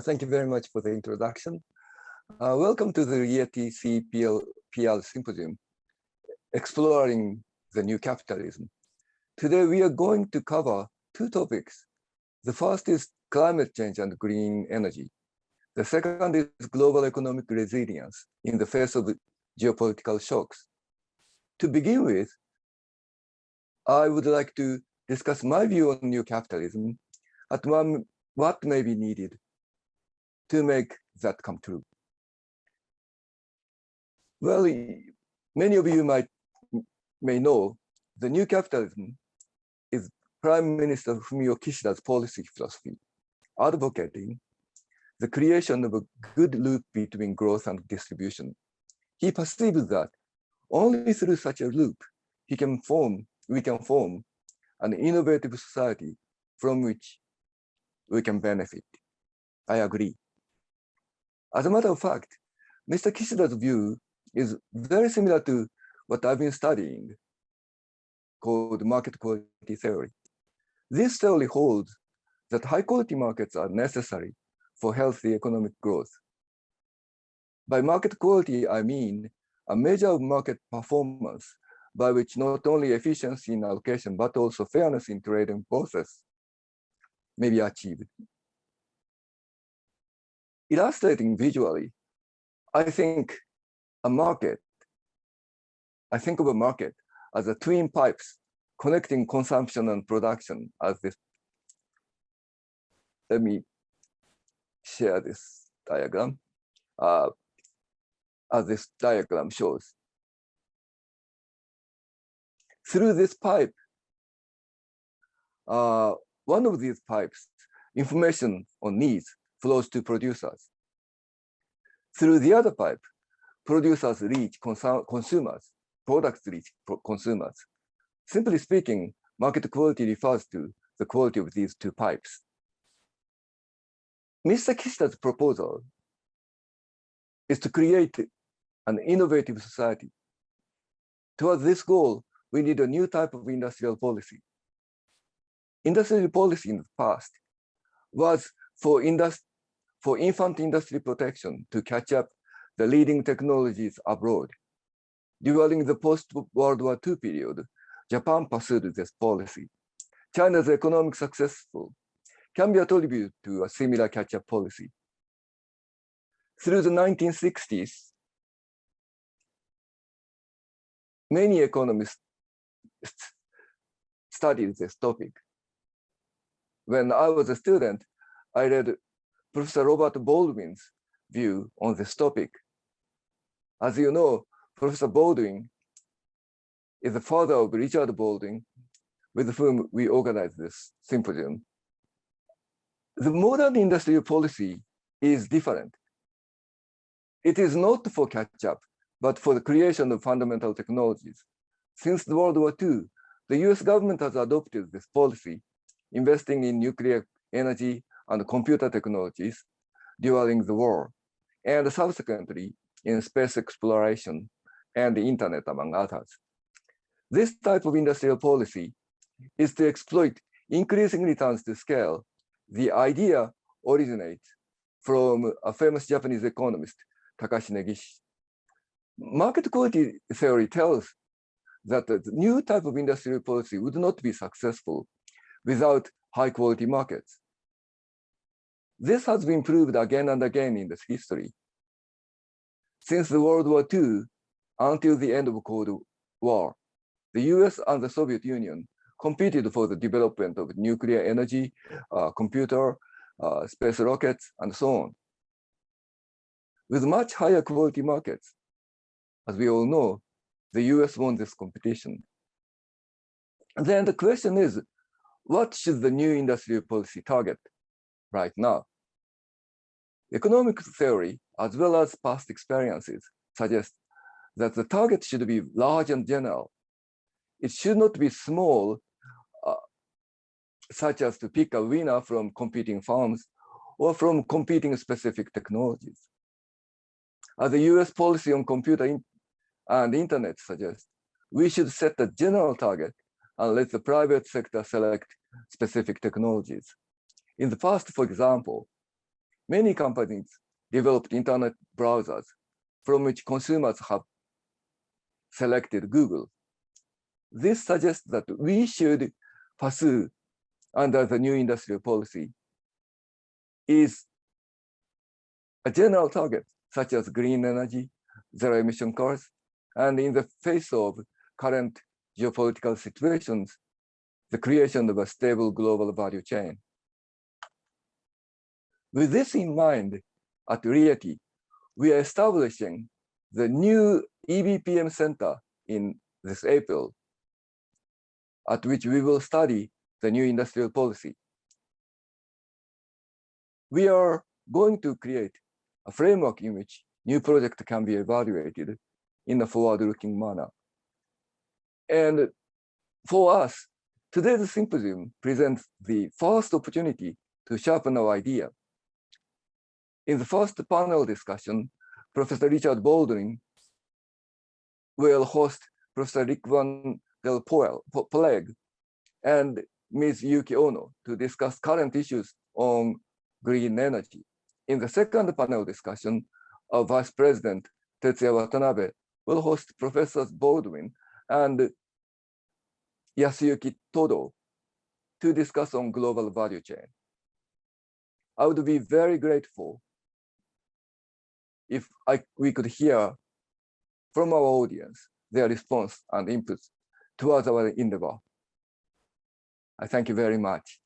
Thank you very much for the introduction. Welcome to the RIETI-CEPR Symposium, exploring the new capitalism. Today, we are going to cover two topics. The first is climate change and green energy. The second is global economic resilience in the face of geopolitical shocks. To begin with, I would like to discuss my view on new capitalism and what may be needed to make that come true. Well, many of you may know the new capitalism is Prime Minister Fumio Kishida's policy philosophy, advocating the creation of a good loop between growth and distribution. He perceives that only through such a loop we can form an innovative society from which we can benefit. I agree. As a matter of fact, Mr. Kishida's view is very similar to what I've been studying, called market quality theory. This theory holds that high quality markets are necessary for healthy economic growth. By market quality, I mean a measure of market performance by which not only efficiency in allocation, but also fairness in trading process may be achieved. Illustrating visually, I think of a market as a twin pipes connecting consumption and production as this. Let me share this diagram, as this diagram shows. Through this pipe, one of these pipes, information on needs flows to producers. Through the other pipe, producers reach consumers, products reach consumers. Simply speaking, market quality refers to the quality of these two pipes. Mr. Kishida's proposal is to create an innovative society. Towards this goal, we need a new type of industrial policy. Industrial policy in the past was for infant industry protection to catch up the leading technologies abroad. During the post-World War II period, Japan pursued this policy. China's economic success can be attributed to a similar catch-up policy. Through the 1960s, many economists studied this topic. When I was a student, I read Professor Robert Baldwin's view on this topic. As you know, Professor Baldwin is the father of Richard Baldwin, with whom we organized this symposium. The modern industrial policy is different. It is not for catch-up, but for the creation of fundamental technologies. Since the World War II, the US government has adopted this policy, investing in nuclear energy and computer technologies during the war, and subsequently in space exploration and the internet, among others. This type of industrial policy is to exploit increasing returns to scale. The idea originates from a famous Japanese economist, Takashi Negishi. Market quality theory tells that the new type of industrial policy would not be successful without high quality markets. This has been proved again and again in this history. Since the World War II until the end of the Cold War, the US and the Soviet Union competed for the development of nuclear energy, computer, space rockets, and so on. With much higher quality markets, as we all know, the US won this competition. And then the question is, what should the new industrial policy target right now? Economic theory, as well as past experiences, suggest that the target should be large and general. It should not be small, such as to pick a winner from competing firms or from competing specific technologies. As the US policy on computer and internet suggests, we should set a general target and let the private sector select specific technologies. In the past, for example, Many companies developed internet browsers from which consumers have selected Google. This suggests that we should pursue under the new industrial policy is a general target, such as green energy, zero emission cars, and in the face of current geopolitical situations, the creation of a stable global value chain. With this in mind, at RIETI, we are establishing the new EBPM Center in this April, at which we will study the new industrial policy. We are going to create a framework in which new projects can be evaluated in a forward-looking manner. And for us, today's symposium presents the first opportunity to sharpen our idea. In the first panel discussion, Professor Richard Baldwin will host Professor Rick van der Poel and Ms. Yuki Ono to discuss current issues on green energy. In the second panel discussion, our Vice President Tetsuya Watanabe will host Professors Baldwin and Yasuyuki Todo to discuss on global value chain. I would be very grateful if we could hear from our audience their response and inputs towards our endeavor. I thank you very much.